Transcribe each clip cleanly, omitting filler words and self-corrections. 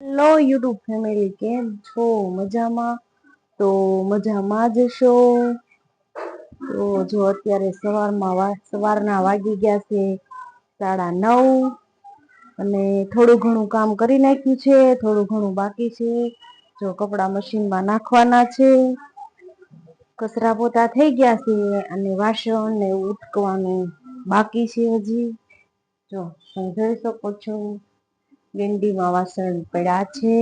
Hello YouTube family, કેમ છો? મજામાં? તો મજામાં જ છો. તો જો અત્યારે સવારના વાગી ગયા છે 9:30 અને થોડું ઘણું કામ કરી નાખ્યું છે, થોડું ઘણું બાકી છે. જો કપડા મશીનમાં નાખવાના છે, કચરા પોતા થઈ ગયા છે અને વાસણ ને ઉટકવાનું બાકી છે. હજી જો તમે જોઈ શકો છો ગેંડીમાં વાસણ પડ્યા છે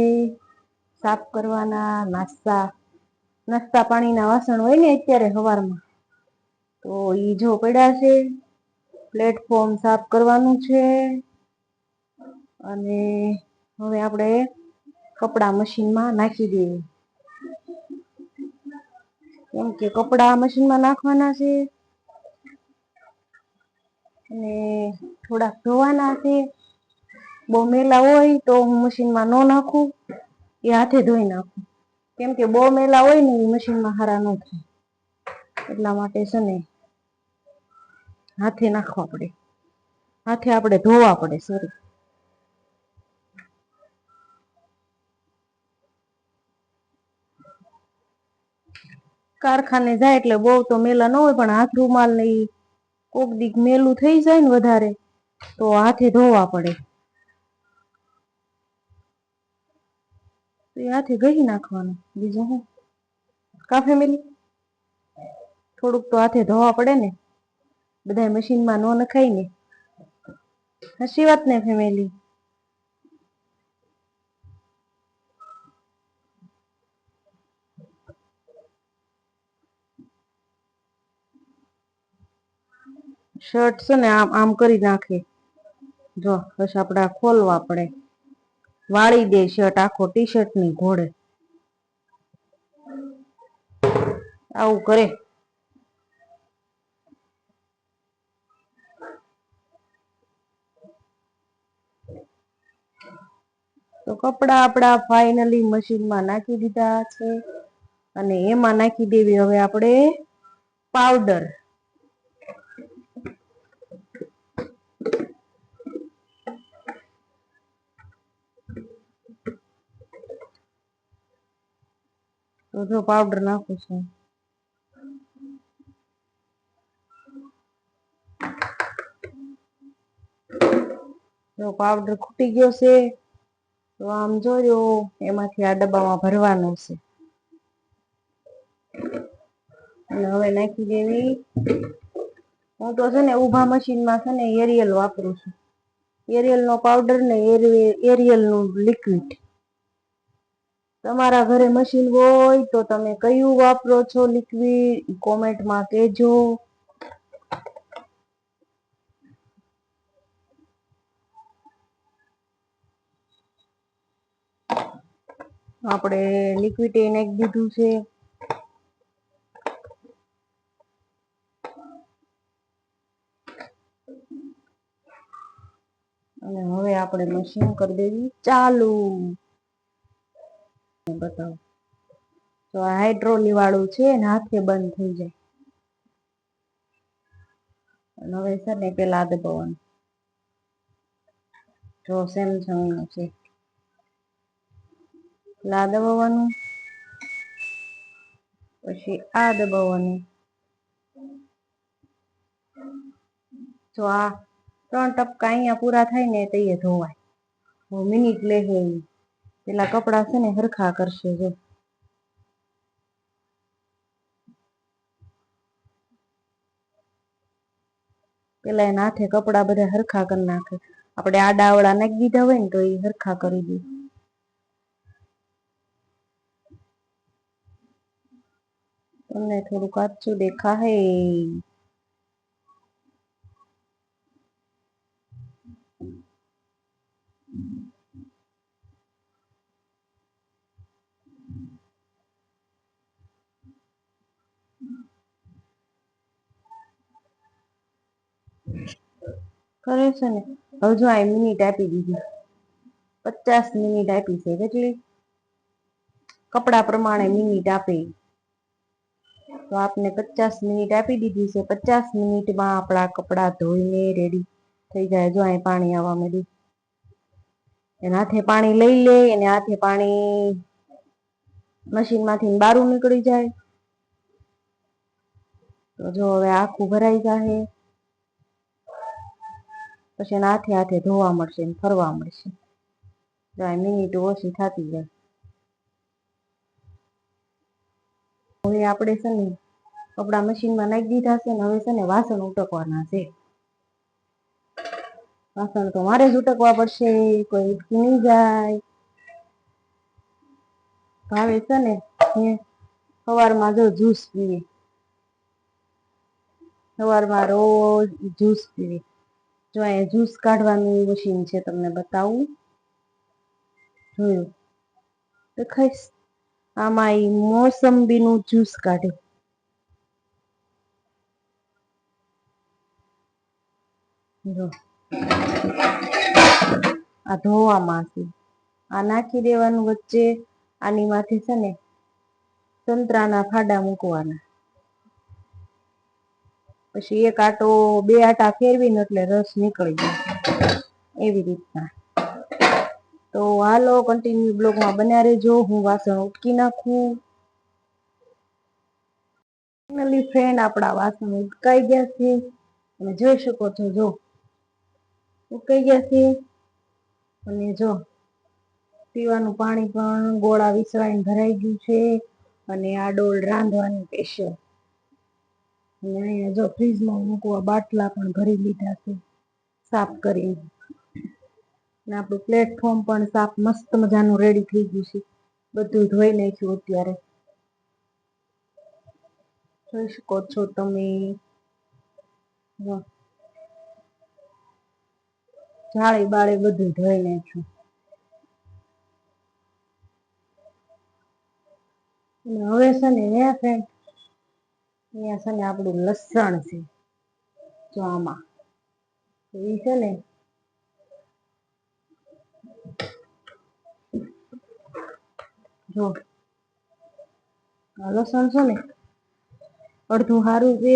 સાફ કરવાના. નાસ્તા પાણીના વાસણ હોય ને અત્યારે સવારમાં, તો ઈ જો પડ્યા છે. પ્લેટફોર્મ સાફ કરવાનું છે અને હવે આપણે કપડા મશીનમાં નાખી દઈએ. કેમ કે કપડા મશીનમાં નાખવાના છે અને થોડાક ધોવાના છે. બહુ મેલા હોય તો હું મશીનમાં ન નાખું, એ હાથે ધોઈ નાખું. કેમ કે બહુ મેલા હોય ને એ મશીનમાં હારા ન થાય, એટલા માટે છે ને હાથે નાખવા પડે, હાથે આપણે ધોવા પડે. સોરી. કારખાને જાય એટલે બહુ તો મેલા ન હોય, પણ હાથ રૂમાલ ને કોક દીક મેલું થઈ જાય ને વધારે, તો હાથે ધોવા પડે. તો હાથે ઘહી નાખવાનું, બીજું હું. કા ફેમિલી? થોડુંક તો હાથે ધોવા પડે ને, બધા મશીનમાં ન નખાય ને. સાચી વાત ને ફેમિલી? શર્ટ છે ને આમ આમ કરી નાખે, જો પછી આપણે ખોલવા પડે. વાળી દે શર્ટ આખો, ટી શર્ટ ની ઘોડે આવું કરે. તો કપડા આપડા ફાઈનલી મશીનમાં નાખી દીધા છે અને એમાં નાખી દેવી હવે આપણે પાવડર. તો જો પાવડર નાખું છું. જો પાવડર ખૂટી ગયો છે, તો આમ જોયો એમાંથી આ ડબ્બામાં ભરવાનું છે. અને હવે નાખી દેવી. હું તો છે ને ઉભા મશીનમાં છે ને એરિયલ વાપરું છું. એરિયલ નો પાવડર ને એરિયલ નું લિક્વિડ. તમારા ઘરે મશીન હોય તો તમે કયું વાપરો છો લિક્વિડ, કોમેન્ટમાં કહેજો. આપણે લિક્વિડ એ નાખી દીધું છે. અને હવે આપણે મશીન કરી દેવી ચાલુ. બતાવો તો આ હાઇડ્રોલી વાળું છે ને હાથે બંધ થઈ જાય. અને હવે છે ને પેલા દબાવવાનું. જો સેમસંગ નું છે. આ દબાવવાનું, પછી આ દબાવવાનું. જો આ 3 ટપકા અહીંયા પૂરા થાય ને તૈયાર ધોવાય. મિનિટ લેશે પેલા કપડા છે ને હરખા કરશે. જો પેલા એના હાથે કપડા બધા હરખા કરી નાખે. આપણે આડાઅવળા નાખી દીધા હોય ને તો એ હરખા કરી દે. તમને થોડું કાચું દેખાહે. કરે છે ને. હવે જો આ મિનિટ આપી દીધી. 50 મિનિટ આપી છે. કેટલી? કપડા પ્રમાણે મિનિટ આપે. તો આપને 50 મિનિટ આપી દીધી છે. 50 મિનિટમાં આપણા કપડા ધોઈને રેડી થઈ જાય. જો અહીં પાણી આવવા માંડ્યું. એને હાથે પાણી લઈ લે, એને હાથે પાણી મશીનમાંથી બારું નીકળી જાય. તો જો હવે આખું ભરાઈ જાય, પછી એના હાથે હાથે ધોવા મળશે ને ફરવા મળશે. મિનિટ ઓછી થતી જાય. હવે આપણે છે ને કપડા મશીનમાં નાખી દીધા છે ને, હવે છે ને વાસણ ઉટકવાના છે. વાસણ તો મારે જ ઉટકવા પડશે, કોઈ ઉટકી નહીં જાય. ભાવે છે ને સવારમાં જો જ્યુસ પીવે, સવારમાં રોજ જ્યુસ પીવે. જો અહીંયા જ્યુસ કાઢવાનું મશીન છે, તમને બતાવું. જોયું દેખાઈશ? આમાં એ મોસંબીનું જ્યુસ કાઢે. જો આ ધોવામાં છે, આ નાખી દેવાનું વચ્ચે. આની માથે છે ને સંતરાના ફાડા મૂકવાના, પછી એક આટો બે આટા ફેરવીને એટલે રસ નીકળી જાય, એવી રીતના. તો હાલો કન્ટિન્યુ બ્લોગમાં બન્યા રહેજો, હું વાસણ ઉટકી નાખું. ફાઇનલી ફ્રેન્ડ, આપણા વાસણ ઉટકાઈ ગયા છે. તમે જોઈ શકો છો, જો ઉટકાઈ ગયા છે. અને જો પીવાનું પાણી પણ ગોળા વિસરાઈને ભરાઈ ગયું છે. અને આ ડોલ રાંધવાની સ્પેશિયલ. અને અહીંયા જો ફ્રીજમાં મૂકવા બાટલા પણ ભરી લીધા છે, સાફ કરીને. અને આપણું પ્લેટફોર્મ પણ સાફ મસ્ત મજાનું રેડી થઈ ગયું છે. બધું ધોઈ નાખ્યું અત્યારે. જોઈ શકો છો તમે. જાળી બાળી બધું ધોઈ નાખ્યું. હવે છે ને ફ્રેન્ડ, અહીંયા છે ને આપણું લસણ છે, જો આમાં એ છે ને જો લસણ છે ને અડધું હારું છે,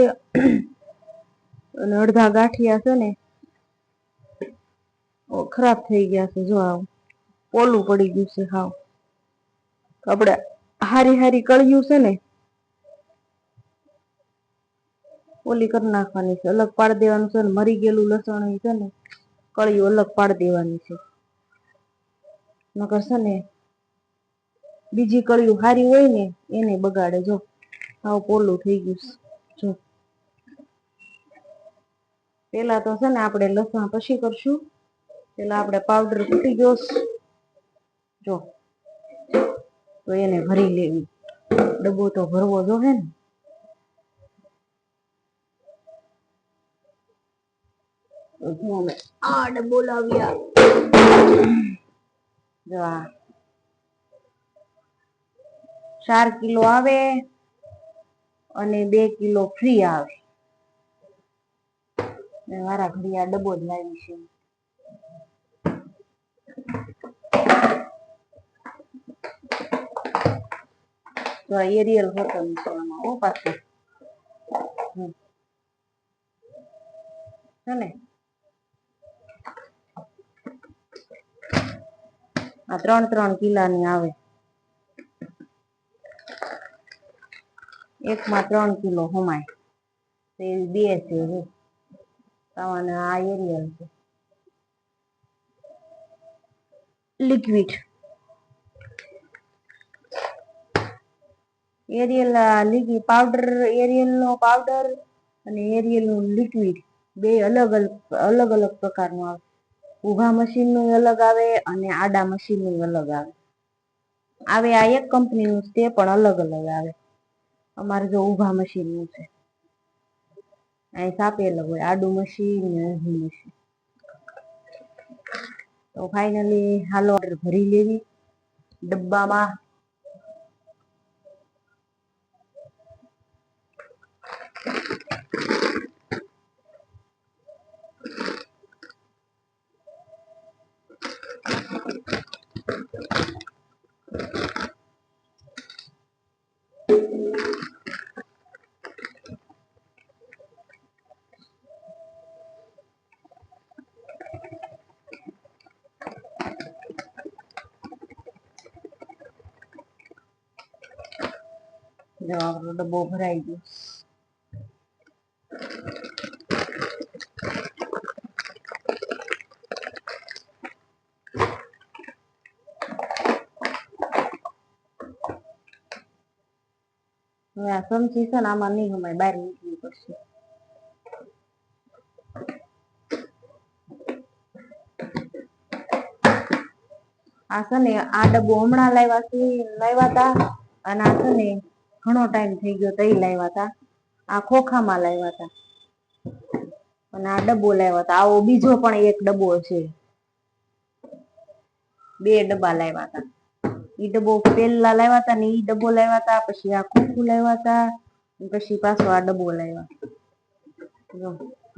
અને અડધા ગાંઠિયા છે ને ખરાબ થઈ ગયા છે. જો આવું પોલું પડી ગયું છે હાવ. આપણે હારી હારી કળિયું છે ને ઓલી કરી નાખવાની છે, અલગ પાડી દેવાનું છે. મરી ગયેલું લસણ છે ને કળિયું અલગ પાડી દેવાની છે, નકર છે ને બીજી કળિયું હારી હોય ને એને બગાડે. જો હાવ પોલું થઈ ગયું છે. જો પેલા તો છે ને આપણે લસણ પછી કરશું, પેલા આપણે પાવડર તૂટી ગયો. જો તો એને ભરી લેવી, ડબ્બો તો ભરવો જોહે ને. અમે આ ડબ્બો લાવ્યા. જો આ 4 કિલો આવે અને 2 કિલો ફ્રી આવે. મારા ઘડી આ ડબ્બો જ લાવી છે. તો એરિયલ હોટલ છે આમાં, ઓ પાછું છે ને આ 3-3 કિલાની આવે. એકમાં 3 કિલો હમાય. તો એ 2 છે. અને આ એરિયલ છે લિક્વિડ. એરિયલ પાવડર, એરિયલ નો પાવડર અને એરિયલ નું લિક્વિડ બે અલગ અલગ પ્રકારનું આવે. ઊભા મશીન નું અલગ આવે અને આડા મશીન નું અલગ આવે. આ એક કંપનીનું તે પણ અલગ અલગ આવે. અમારે જો ઊભા મશીન નું છે, અહીં છાપેલું હોય આડું મશીન ને ઊભું મશીન. તો ફાઈનલી હાલો ઓર્ડર ભરી લેવી ડબ્બામાં. આપણો ડબ્બો ભરાઈ ગયો. હવે આ ચમચી છે ને આમાં નહીં હમાય, બહાર નીકળવી પડશે. આ છે ને આ ડબ્બો હમણાં લાવ્યા હતા, અને આ છે ને ઘણો ટાઈમ થઈ ગયો તઈ લાવ્યા હતા. આ ખોખામાં લાવ્યા હતા અને આ ડબ્બો લાવ્યા હતા. આવો બીજો પણ એક ડબ્બો છે, 2 ડબ્બા લાવ્યા હતા. ઈ ડબ્બો પેલા લાવ્યા હતા ને ઈ ડબ્બો લાવ્યા હતા, પછી આ ખોખું લાવ્યા હતા, પછી પાછો આ ડબ્બો લાવ્યા.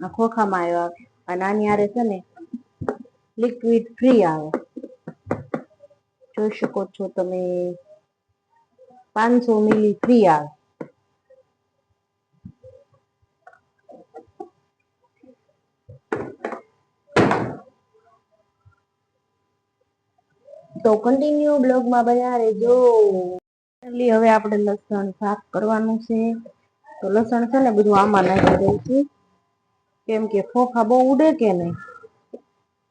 આ ખોખામાં આવ્યા અને આની હારે છે ને લિક્વિડ ફ્રી આવે, જોઈ શકો છો તમે, 500 મિલી ફ્રી આવે. તો કન્ટિન્યુ બ્લોગમાં બન્યા રહેજો. હવે આપણે લસણ સાફ કરવાનું છે. તો લસણ છે ને બધું આમાં નાખી દઈશું, કેમ કે ખોખા બહુ ઉડે કે નહીં.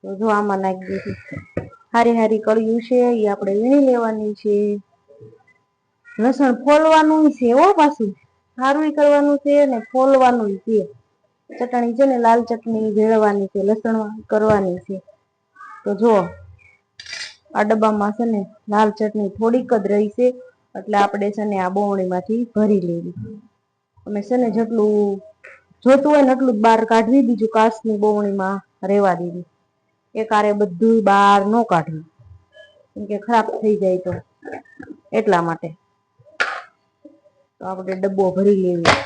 તો જો આમાં નાખી દીધું. હારી હારી કળિયું છે એ આપણે વીણી લેવાની છે. લસણ ફોલવાનું છે હો, પાછું સારું કરવાનું છે ને ફોલવાનું છે. ચટણી છે ને લાલ ચટણી ભેળવાની છે, લસણ કરવાની છે. તો જો આ ડબ્બામાં છે ને લાલ ચટણી થોડીક જ રહી છે, એટલે આપણે છે ને આ બોવણીમાંથી ભરી લેવી. અમે છે ને જેટલું જોતું હોય ને એટલું જ બહાર કાઢવી, બીજું કાચની બોવણીમાં રહેવા દેવી. એકારે બધું બહાર ન કાઢવું, કેમ કે ખરાબ થઈ જાય તો એટલા માટે. તો આપણે ડબ્બો ભરી લેવી.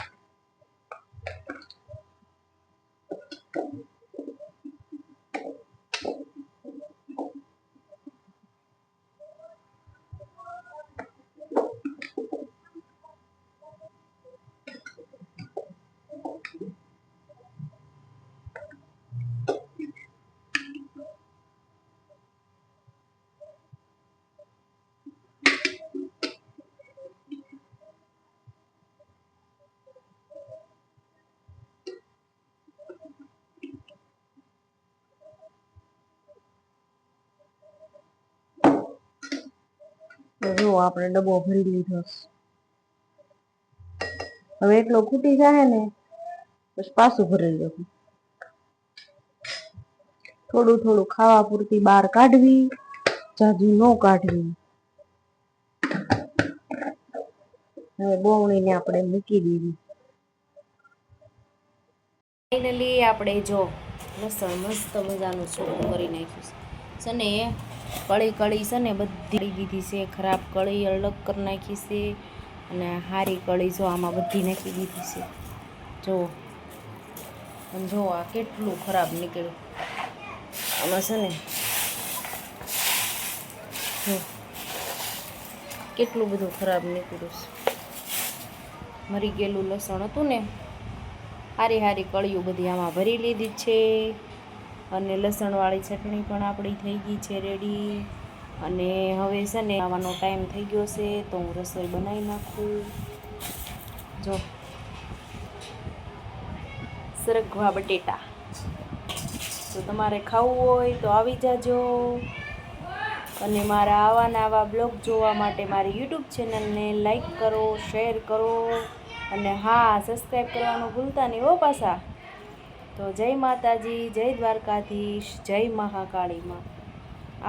જો આપણે ડબ્બો ભરી લીધો. હવે એટલો ખૂટી જાય ને પછી પાછું ભરી લેવું. થોડું થોડું ખાવા પૂરતી બહાર કાઢવી, જાજુ ન કાઢવી. હવે બોવણીને આપણે મૂકી દેવી. ફાઇનલી આપણે જો લસણ મસ્ત મજાનું ચોખ્ખું કરી નાખ્યું છે ને, કળી છે ને બધી દીધી છે. ખરાબ કળી અલગ કરી નાખી છે, અને હારી કળી જો આમાં બધી નાખી દીધી છે. જો અને જો આ કેટલું ખરાબ નીકળ્યું. આમાં છે ને જો કેટલું બધું ખરાબ નીકળ્યું છે. મરી ગયેલું લસણ હતું ને, હારી હારી કળીઓ બધી આમાં ભરી લીધી છે. અને લસણવાળી ચટણી પણ આપણી થઈ ગઈ છે રેડી. અને હવે છે ને આવવાનો ટાઈમ થઈ ગયો છે, તો હું રસોઈ બનાવી નાખું. જો સરગવા બટેટા, તો તમારે ખાવું હોય તો આવી જાજો. અને મારા આવા બ્લોગ જોવા માટે મારી યુટ્યુબ ચેનલને લાઈક કરો, શેર કરો, અને હા, સબસ્ક્રાઈબ કરવાનું ભૂલતા નહીં હો પાછા. તો જય માતાજી, જય દ્વારકાધીશ, જય મહાકાળીમાં.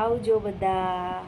આવજો બધા.